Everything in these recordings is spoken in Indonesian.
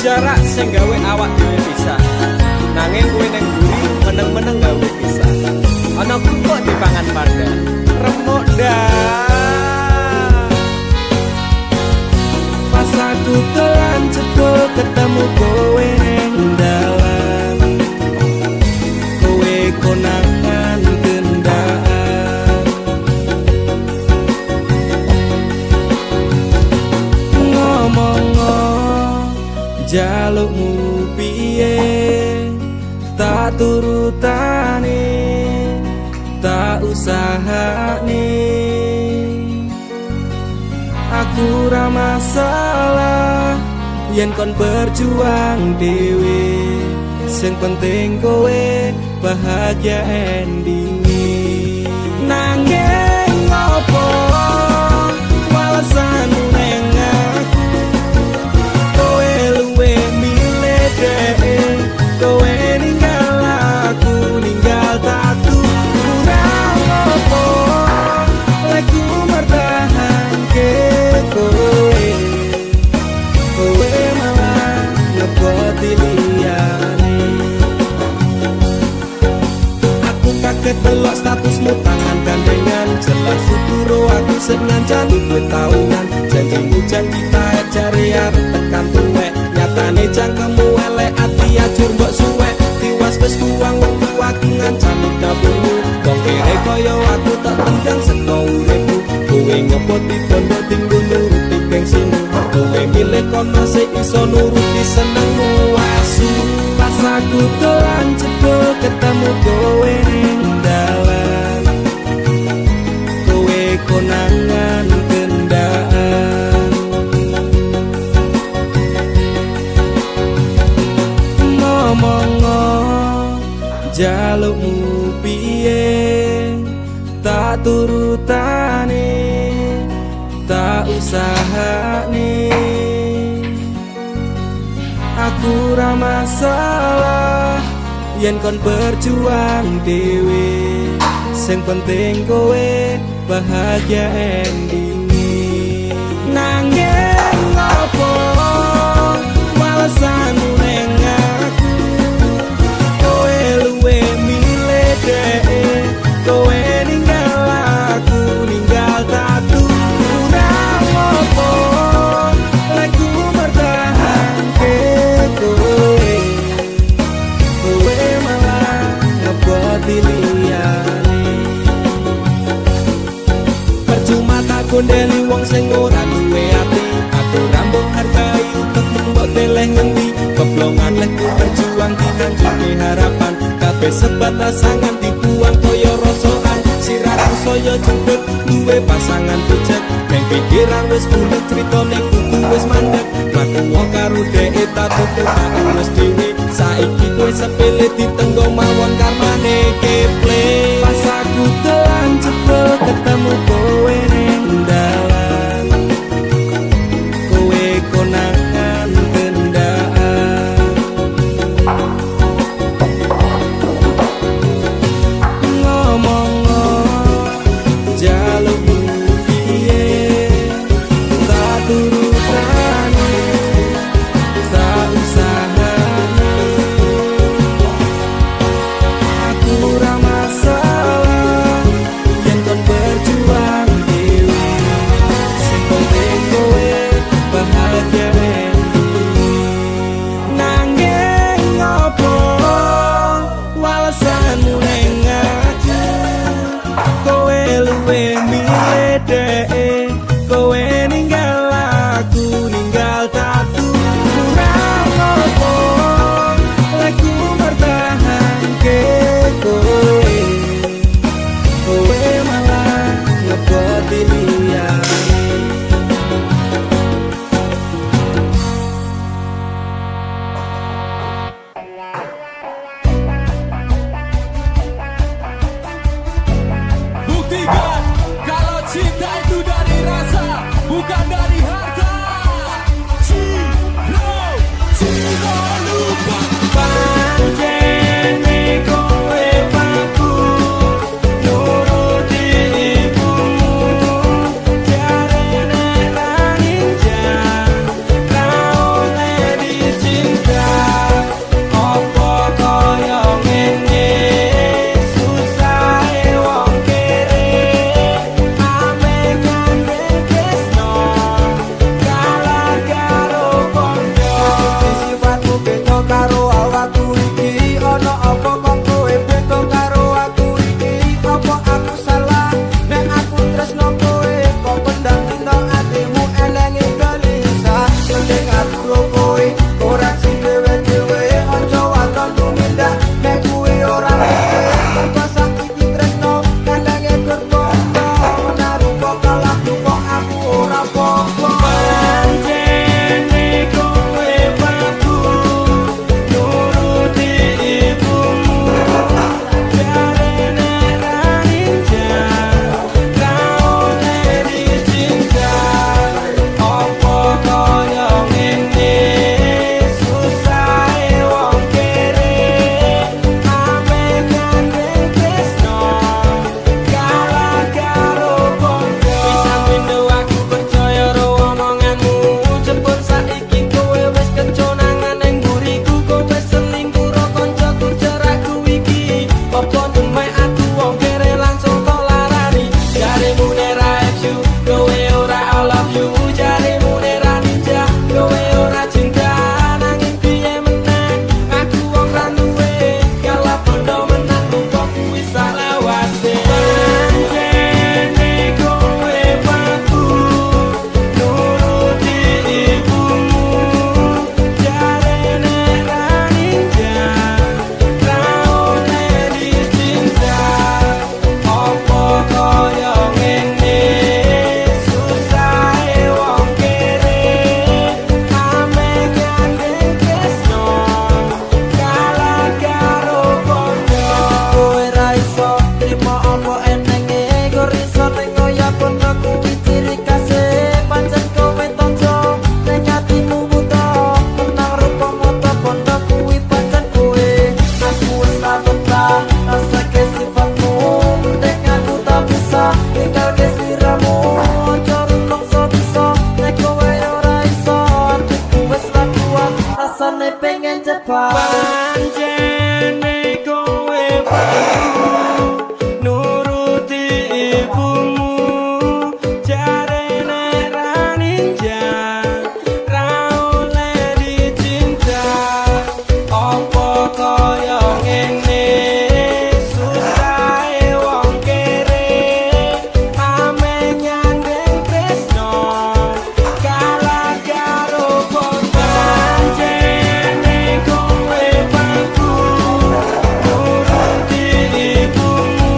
jarak sing gawe awak dhewe pisah. Nanging kowe ning mburi meneng-meneng gawe pisah. Ana kok dipangan panda. Remuk dah. Pas aku telan cebol ketemu kowe ning dalan. Kowe konangan kendaan. Ngomong jalukmu piye tak turutane tak usahane aku ra masalah yen kon berjuang dhewe sing penting kowe bahagia endinge nanging ngopo walesanmu neng aku kowe luwe milih dhewe kowe ninggal aku ninggal tatu kurang apa lagu mertahan ke kowe kowe malah ngepoti liyane aku kaget delok statusmu tangan gandengan jelas syukur aku sing ngancani kowe taunan janjimu janji tae jare arep tekan tuwek nyatane cangkemmu elek ati ajur mbok suwek tiwas wis kuwang wong aku ngancani dapurmu wong kere kaya aku tak tendang seko uripku kowe ngepoti bondo tinggo nuruti bengsinu kowe milih kono sing iso nuruti senengmu asu pas aku telan jebol ketemu kowe ning dalan kowe konangan kendaan ngomong jalukmu piye tak turutane tak usahane aku ra masalah yen kon berjuang dhewe sing penting kowe bahagia endinge nanging ngopo walesanmu neng aku kowe luwe milih dhewe kowe ninggal aku ninggal tatu kurang apa lagu mertahan ke kowe kowe malah ngeboti liyane percuma tak gondeli wong sing ora duwe ati aku rambut hargai untuk mbok teleh ngendi keblongan lekku berjuang dihancuke harapan kabeh sebatas angan dibuang koyo rosokan sirahku saya jemput duwe pasangan pucet ning pikiran wis bulet critane kudu wis mandek mlaku wong karo dhek tak tutup aku wis dhewe saiki kowe sepele ditenggo mawon karmane keple pas aku telan jebol ketemu kowe ning dalan kowe konangan kendaan ngomong jalukmu piye tak turutane tak usahane aku ra Pancene kowe nuruti ibumu jare nek ra ninjak ra oleh dicinta apa kaya ngene susahe wong kere ame nyandeng tresno kalah karo pancene kowe paku nuruti ibumu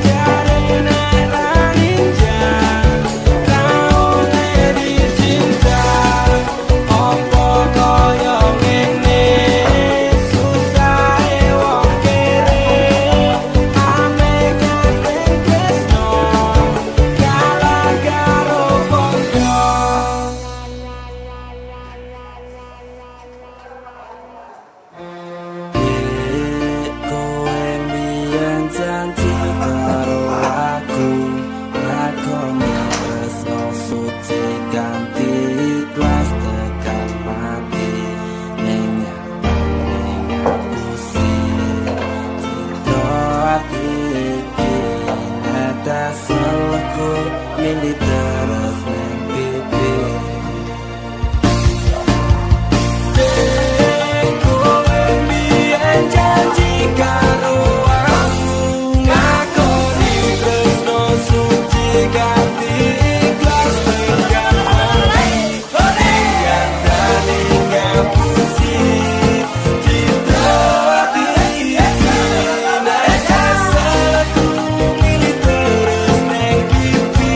jare nek ra ninjak ra oleh dicinta apa kaya ngene susahe wong kere ame nyandeng tresno kalah karo padha. Kowe mbiyen janji karo aku lakoni tresno suci ganti ikhlas tekan mati ning nyatane ngapusi cinta ati iki netes selku milih terus ning pipi. Kowe mbiyen janji karo aku ngakoni tresno suci ganti ikhlas tekan mati ning nyatane ngapusi cinta ati iki netes selku milih terus ning pipi.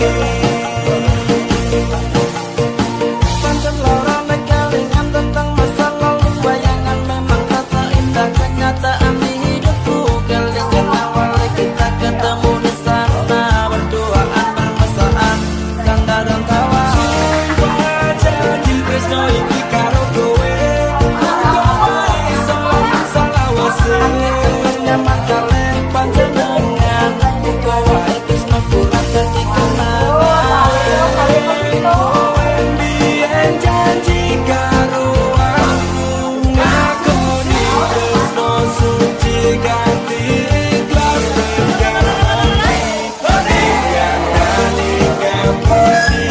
Pancen lara nek kelingan tentang masa lalu bayangan memang terasa indah kenyataan di hidupku kelingan awal kita ketemu di sana berduaan bermesraan canda dan tawa sumpah janji tresno iki karo kowe kowe salah wase nyaman kale panjenengan kowe tresno kurang dadi kenangan kowe mbiyen janji karo aku ngakoni tresno suci ganti ikhlas tekan mati ning nyatane ngapusi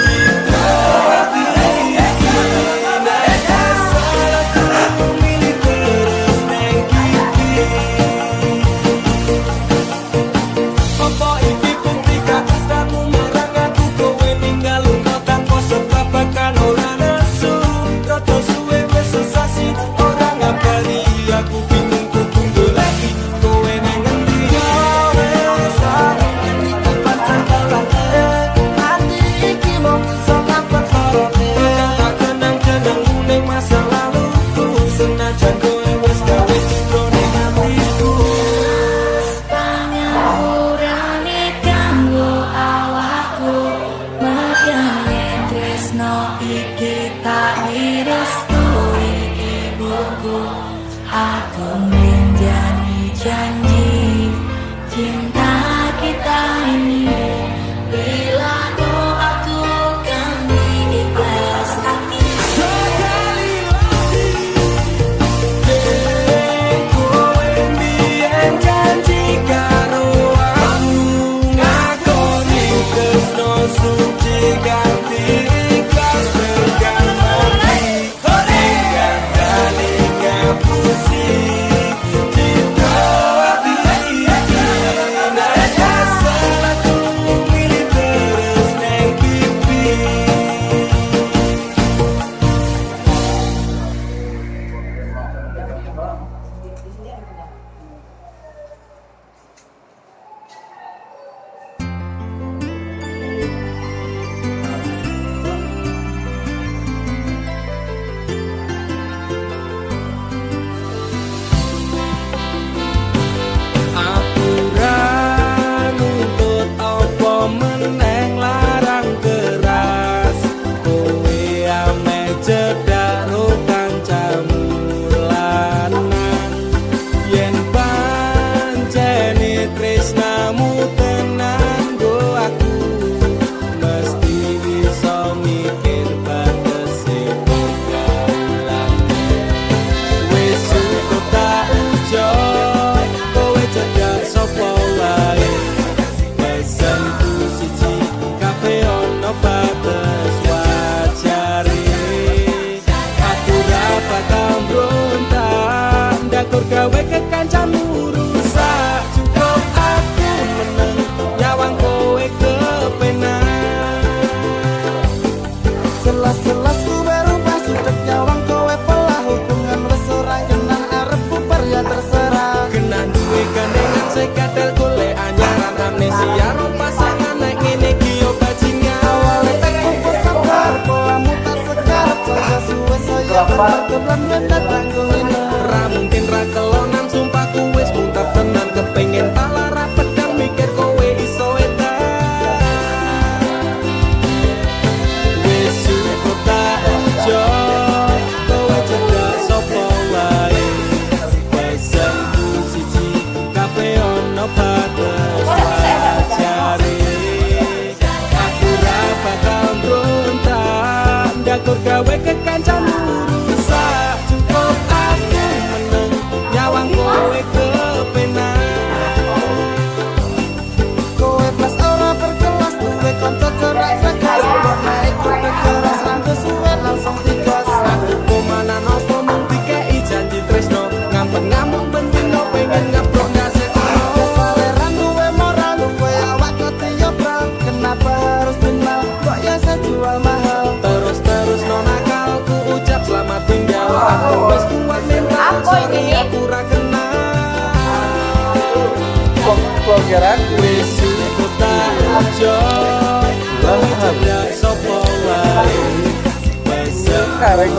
cinta ati iki netes selku milih terus ning pipi. Apa iki bukti katresnamu marang aku kowe ninggal lunga tanpa sebab bahkan ora nesu rada suwe wis sesasi ora ngabari aku bingung kudu lagi kowe nang ngendi wis sareng pancen dalane ati iki mung iso ngapet larane tak kenang-kenang ning masa laluku senajan kowe wis gawe citra ning atiku. Pangapurane kanggo awakku mergane tresno iki tak direstui ibuku aku menjadi janji cinta kita ini bila doaku kan ikhlas hati. Sekali lagi kowe mbiyen janji karo aku ngakoni tresno suci ganti ikhlas tekan mati ning nyatane ngapusi cinta ati iki Jelas-jelas kuwe rupah sudek nyawang kowe pelah hubungan wis ora kenang arep bubar ya terserah. Kenan duwe gandengan sekadel golek anyaran amnesia ro pasangan nek ngene iki yo bajingan. Awale tak kumpul sabar polamu tak sekarep saya suwe saya bener kebelan wedat tanggung ini. Ra mungkin ra kelonan sumpah ku wis muntah tenan kepengin tak lara pedang mikir kowe iso edan. Wis cukup tak ojo kowe cedak sapa wae. Pesanku siji kabeh ono batas wajare. Aku ra bakal brontak ndakur gawe kekancamu rusak. Cukup aku meneng nyawang kowe kepenak. Kowe plus ora berkelas duwe kanca cerak tegas buat naik kudu keras ranggo suwe langsung tigas. Aku komanan opo mung dikei janji tresno ngampet ngamuk bendino pengen ngeblok ngasekno. Saleran duwe moral duwe awak ketiya brang. Kenapa harus kenal kok ya saya jual mahal. Terus nonakal ku ucap selamat tinggal. Aku wis kuat mental sorry aku ra kenal. Wis cukup tak ojo kowe cedak sapa wae. Besok Kareng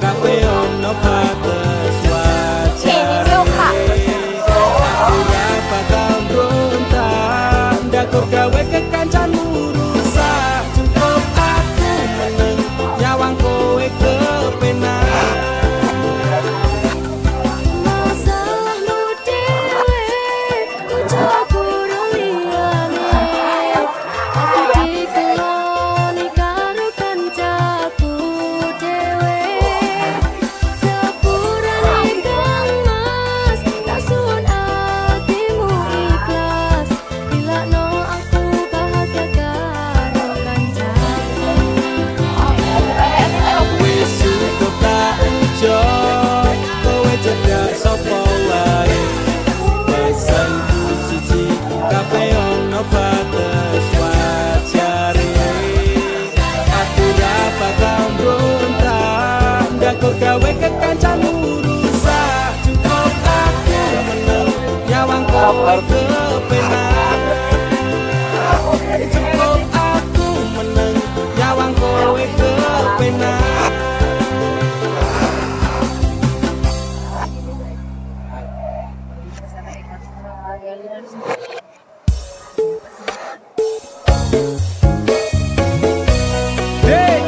kabeh ono batas wajare. Aku ra bakal brontak ndakur gawe kekancanmu rusak. Cukup aku meneng nyawang kowe kepenak. Masalahmu dewe ojo kurang liyane. Aku dikeloni karo kancaku dewe. Sepurane kang mas tak suwun atimu ikhlas. Bilakno aku bahagia karo kancaku. Wis cukup tak ojo kowe cedak sapa wae. Pesanku siji kabeh ono batas wajare. Aku ra bakal brontak ndakur gawe kekancamu rusak. Cukup aku meneng nyawang kowe kepenak. Cukup aku meneng nyawang kowe kepenak. Dek,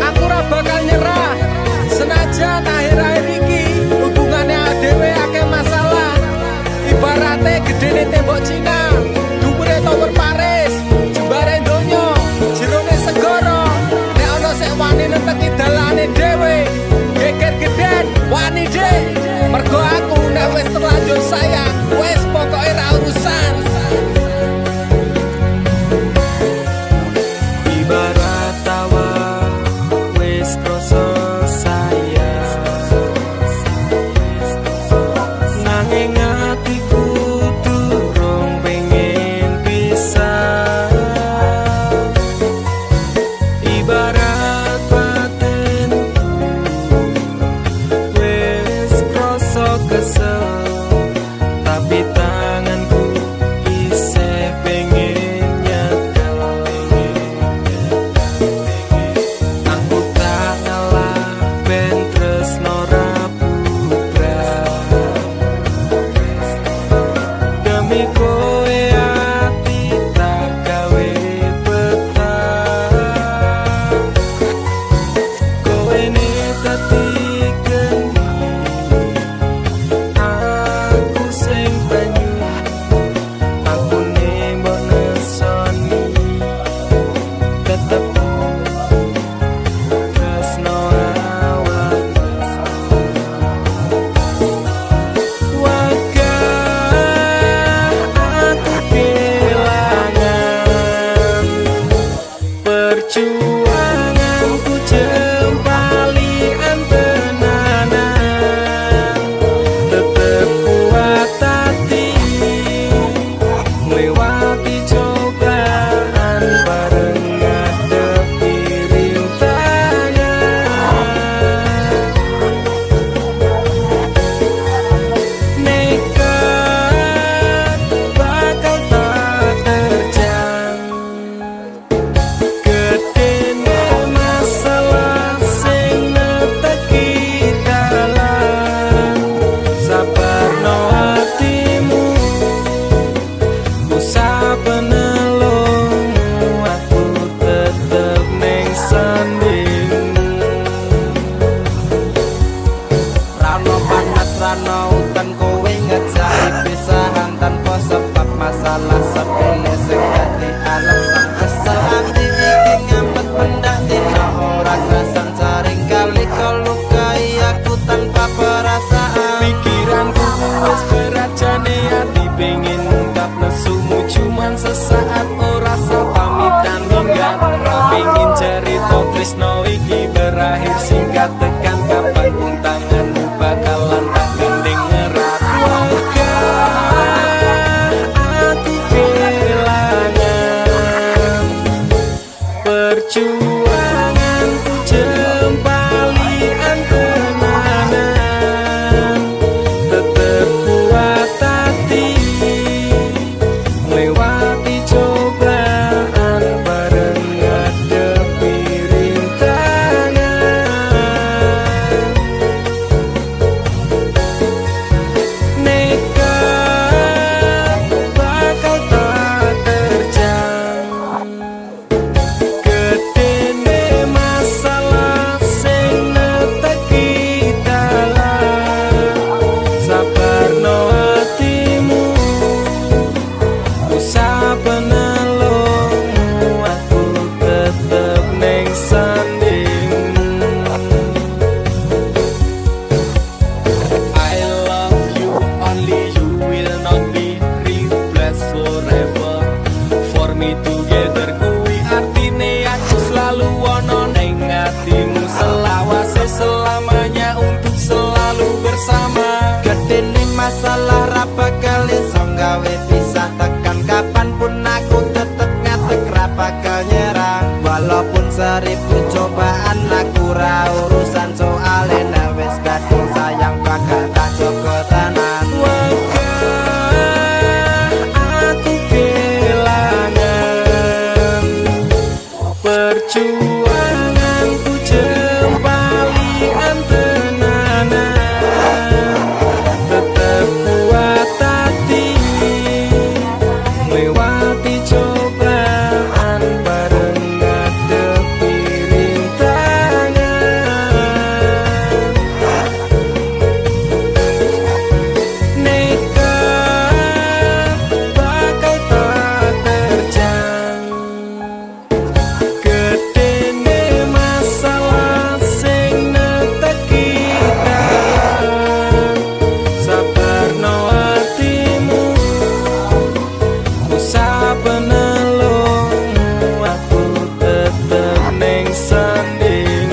aku ra bakal nyerah. Senajan akhir-akhir iki hubungane dhewe akeh masalah. Ibarate gedene tembok Cina. no iki berakhir singkat tekan kapanpun tanganmu bakalan tak gandeng erat. Wegah aku kehilangan perjuanganku jempalian tenanan, tetep kuat hati melewati cobaan bareng ngadepi rintangan. Nekat bakal tak terjang, gedene masalah sing neteki dalan. Sabarno hatimu, usah penelungmu, aku tetep neng sanding. I love you, only you will not be replaced forever. For me together kuwi artine aku selalu ono neng hatimu, selawase selamanya untuk selalu bersama. Gedene masalah ra bakal iso gawe pisah, tekan kapanpun aku tetep ngadeg ra bakal nyerah. Walaupun seribu cobaan aku ra urusan, soale nek wis kadung sayang bakal tak jaga tenan. Wegah aku kehilangan perjuanganku jempalian tenanan, tetep kuat hati melewati cobaan bareng ngadepi rintangan. Nekat bakal tak terjang, gedene masalah sing neteki dalan. Sabarno hatimu, usah penelungmu, aku tetep neng sanding.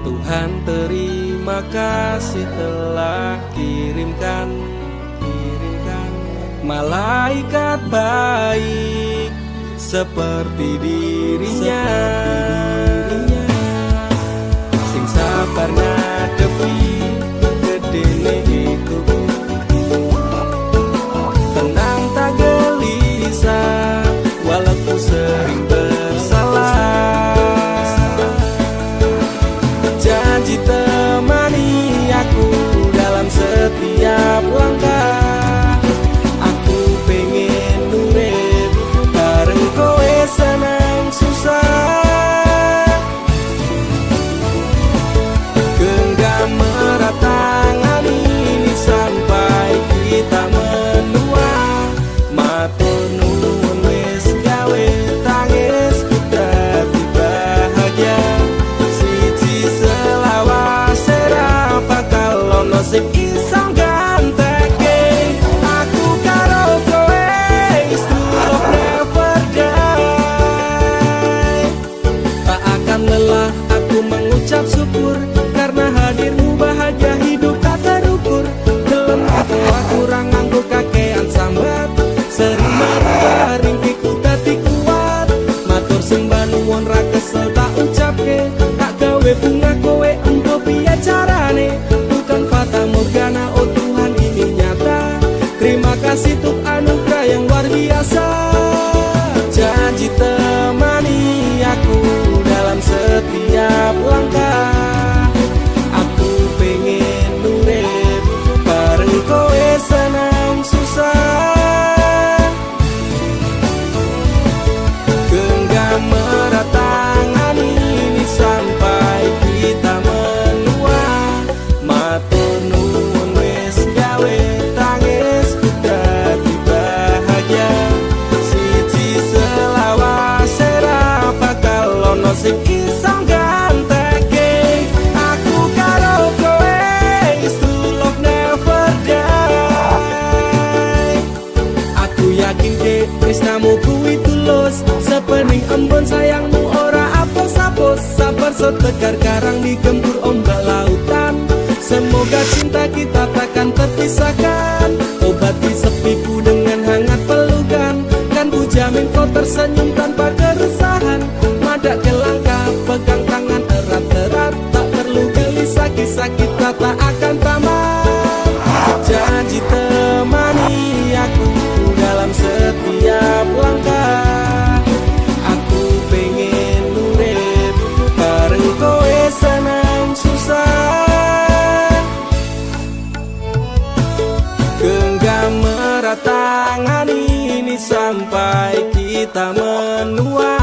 Tuhan terima kasih telah kirimkan malaikat baik seperti dirinya, sing sabar ngadepi gedene iku, tenang tak gelisah walaupun sering bersalah. Janji temani aku dalam setiap langkah, aku pengen urip bareng kowe senang susah. Genggam erat tangan ini sampai kita menua, matur nuwun wis gawe tangisku dadi bahagia. Siji selawase ra bakal ono sing iso ganteke aku karo kowe, is to love never die. Tak akan lelah aku mengucap syukur karena hadirmu, bahagia hidup tak terukur. Gelem aku kurang nganggo kakean sambat, sering merubah ringkiku dadi kuat. Matur sembah nuwun ra kesel tak ucapke, tak gawe bunga kowe engko piye carane. Bukan fata morgana, oh Tuhan ini nyata. Terima kasih untuk anugerah yang luar biasa. Janji temani aku dalam setiap langkah, aku pengen urip bareng kowe senang susah. Genggam erat tangan ini sampai kita menua, matur nuwun wis gawe so tegar karang digempur ombak lautan. Semoga cinta kita takkan terpisahkan, obati sepiku dengan hangat pelukan. Kan ku jamin kau tersenyum tanpa keresahan. Madak ke langkah, pegang tangan erat-erat. Tak perlu gelisah, kisah kita tak akan tamat. Janji temani aku dalam setiap langkah. Aku pengen urip bareng kowe senang susah. Genggam erat tangan ini sampai kita menua.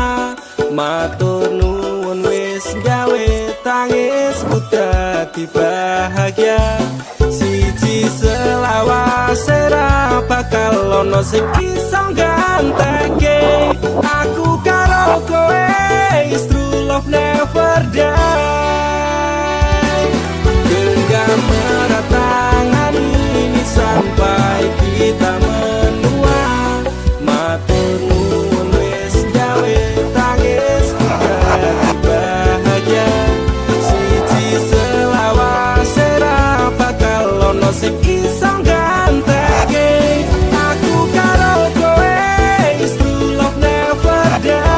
Matur nuwun wis gawe tangisku dadi bahagia. Siji selawase ra bakal ono sing iso ganteke. Aku karo kowe is true love never die. Genggam erat tangan ini sampai kita menua. Matur nuwun wis gawe tangisku dadi bahagia. Siji selawase ra bakal ono sing iso ganteke. Aku karo kowe is true love never die.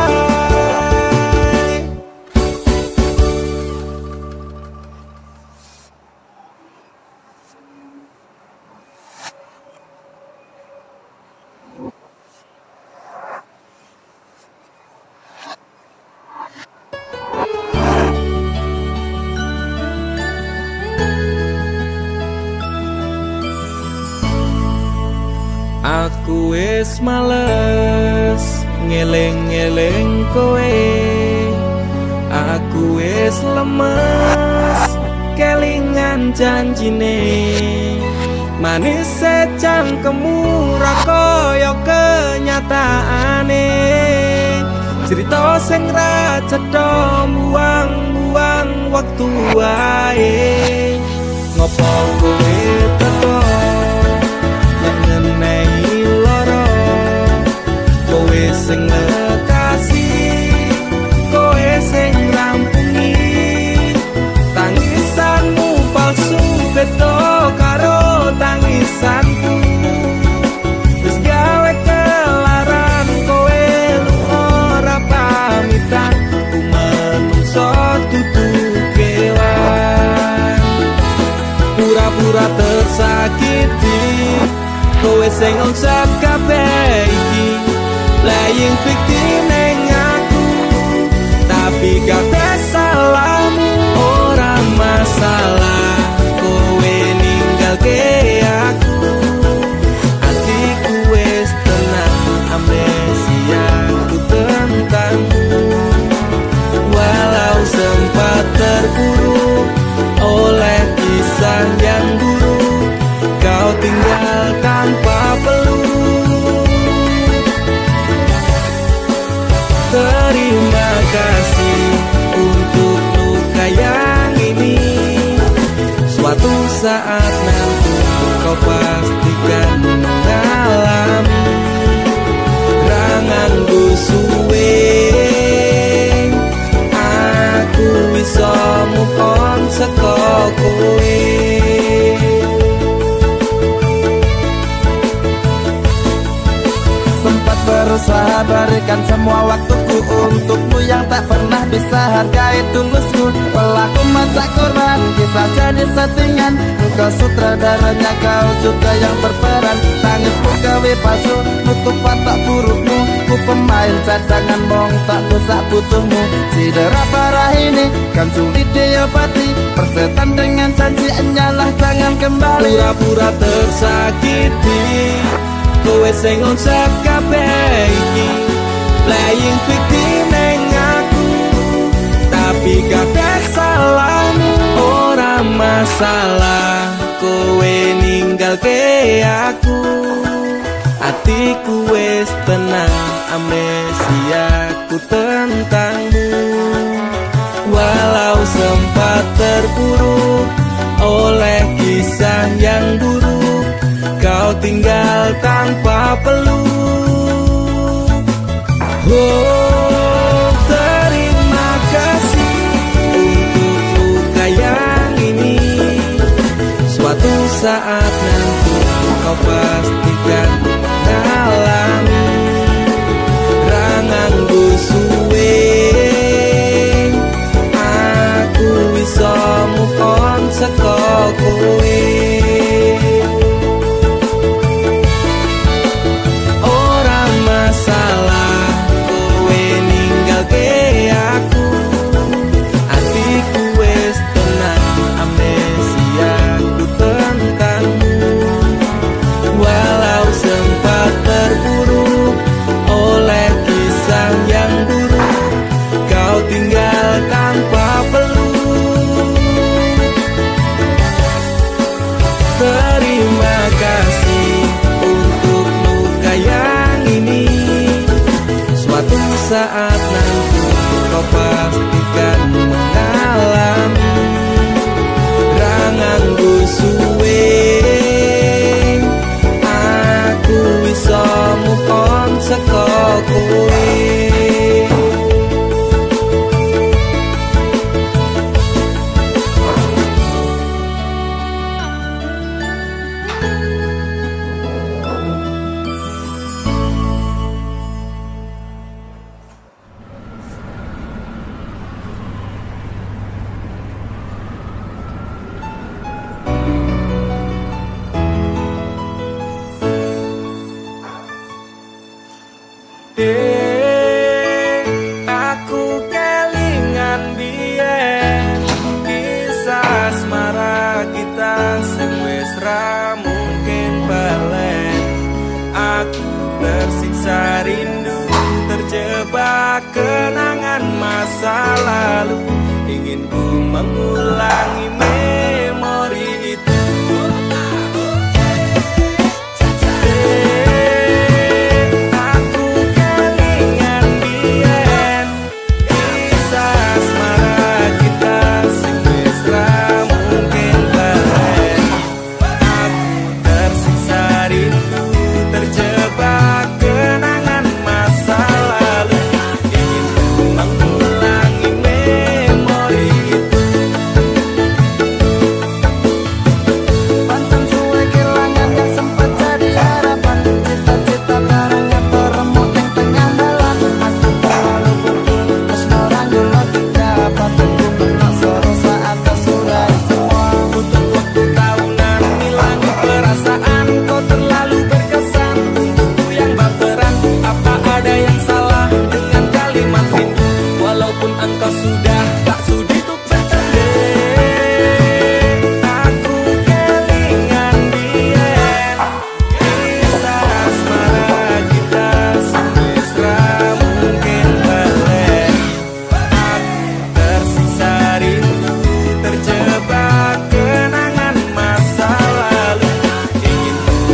Aku wis males ngeleng-ngeleng kowe. Aku wis lemes kelingan janjine. Manis secangkemmu ra kaya kenyataane. Cerita sing ra cetha buang-buang waktu wae. Ngopo kowe teko mengenai loro. Kowe sing lekasih, kowe sing rampungi. Tangisanmu palsu beda karo tangisanku. Wis gawe kelaran kowe ora pamitan. Ku menungso dudu kewan, pura-pura tersakiti. Kowe sing ngonsep kabeh iki, playing victim neng aku. Tapi kabeh salahmu, ora masalah. Kowe ninggalke aku, atiku wis tenang. Amnesiaku tentangmu. Walau sempat terpuruk oleh kisah yang buruk, kau tinggal tanpa peluk. Terima kasih untuk luka yang ini. Suatu saat nanti kau pastikan mengalami. Ranganku suwe, aku bisa move on saka kowe. Sempat berusaha berikan semua waktuku untukmu yang tak pernah bisa hargai tulusku. Pelaku macak korban, kisah jadi settingan. Engkau sutradaranya, kau juga yang berperan. Tangisku gawe palsu, nutup watak burukmu. Ku pemain cadangan, bong tak bisa butuhmu. Cedera parah ini kan sulit diobati. Persetan dengan janji, enyalah jangan kembali. Pura-pura tersakiti, kowe sing ngonsep kabeh iki, playing victim neng aku. Tapi kabeh salahmu, ora masalah. Kowe ninggalke aku, atiku wis tenang. Amnesiaku tentangmu. Walau sempat terpuruk oleh kisah yang buruk, kau tinggal tanpa peluk. Oh, terima kasih kau pastikan ngalami rangangku suwe. Aku bisa move on saka kowe. Ora masalah kowe ninggalke aku, atiku wis tenang amnesiaku tentangmu. Walau sempat terpuruk oleh kisah yang buruk, kau tinggal tanpa peluk. Terima kasih untuk luka yang ini. Suatu saat nanti kau pastikan mengalami rangangku suwe. Aku bisa move on saka kowe. Aku kelingan biyen kisah asmara kita sing wis ra mungkin balen. Aku tersiksa rindu, terjebak kenangan masa lalu. Ingin ku mengulangi memori itu. Engkau sudah tak sudi untuk bertemu. Aku kelingan biyen kisah asmara kita wis ra mungkin balen. Aku tersiksa rindu, terjebak kenangan masa lalu. Ingin ku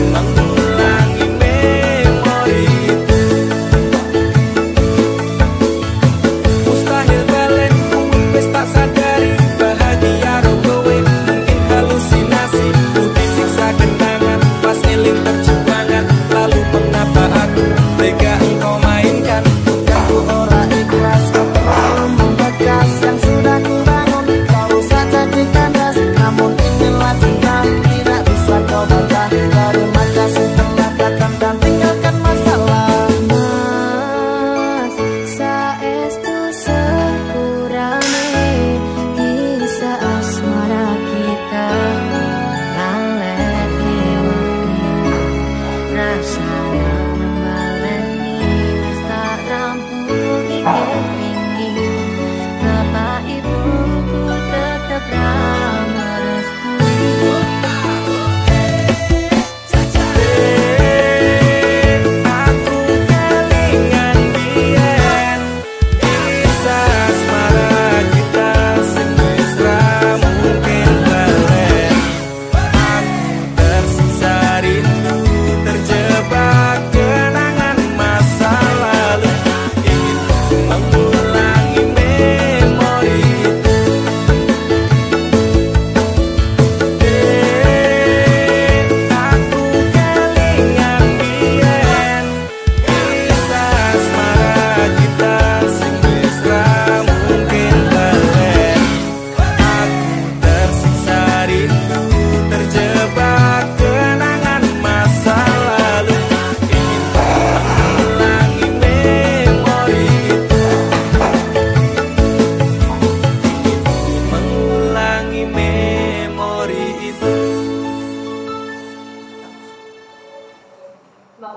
Yo,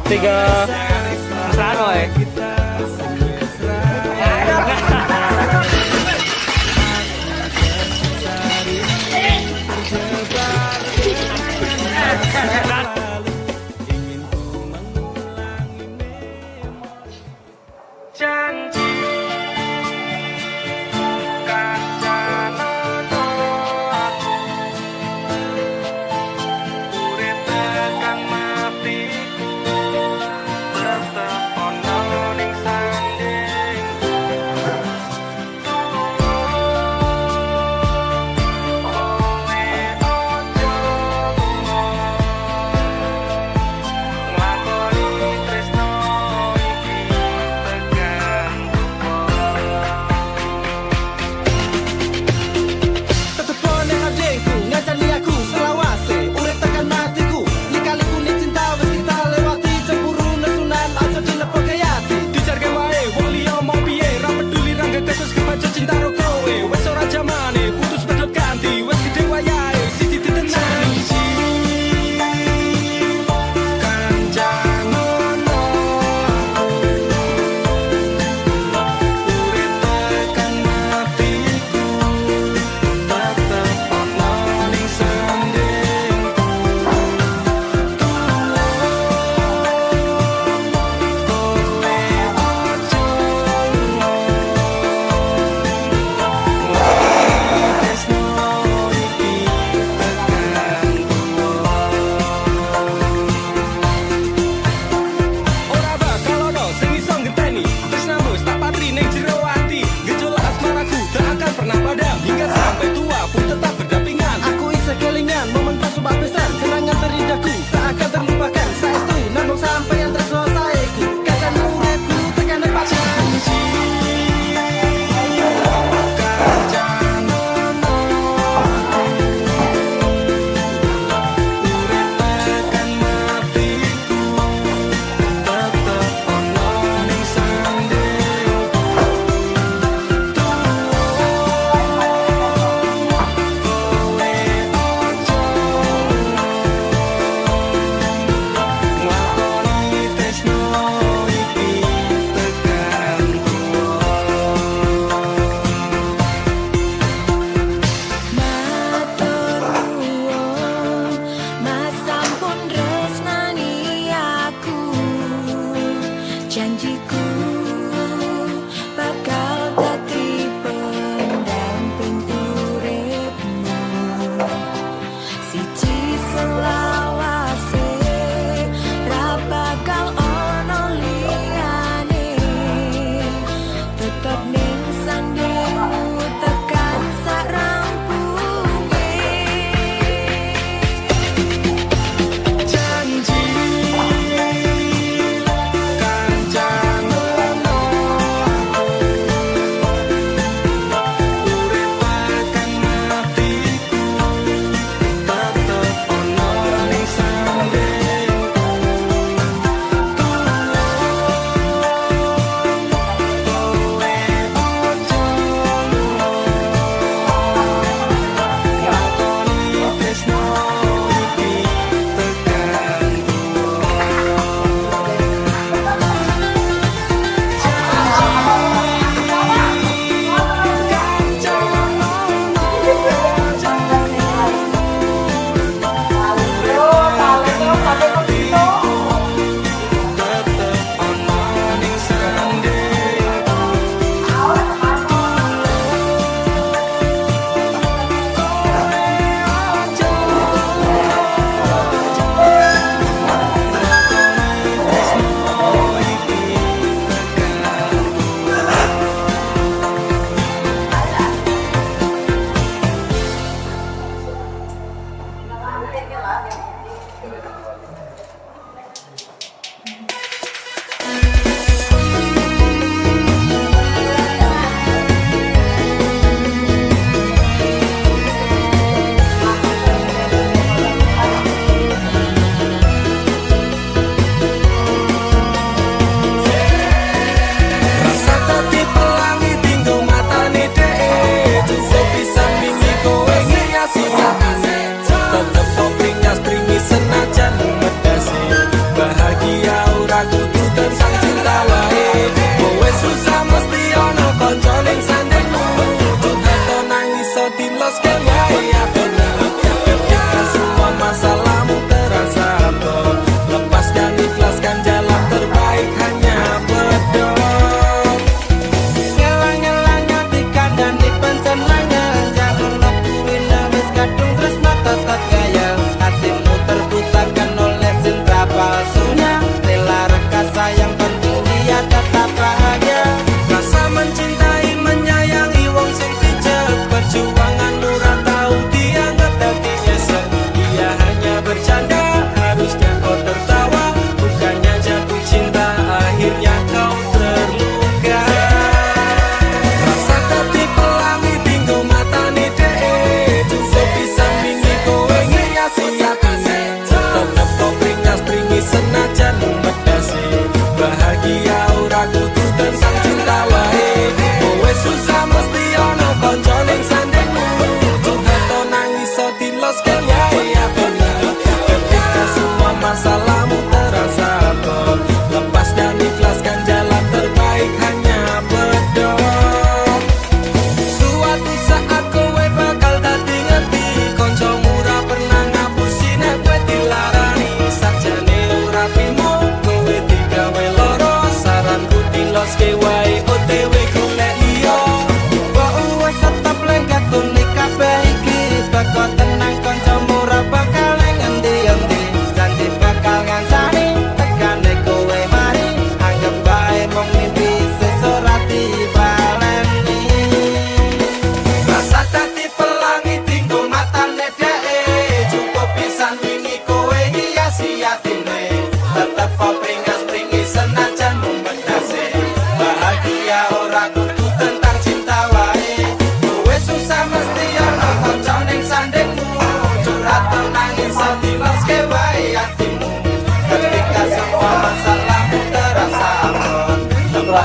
tiga mesraan woy.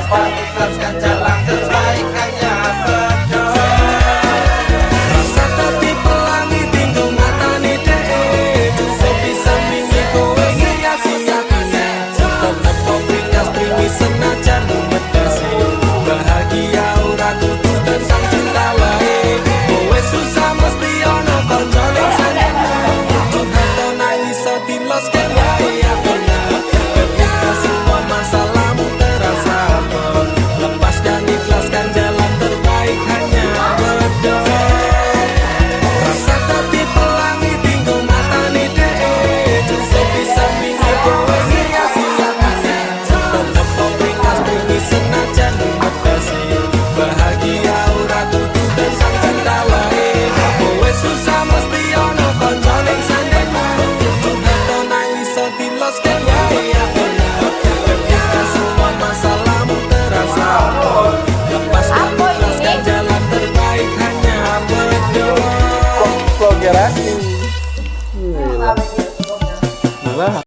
apa ikhlaskan jalan terus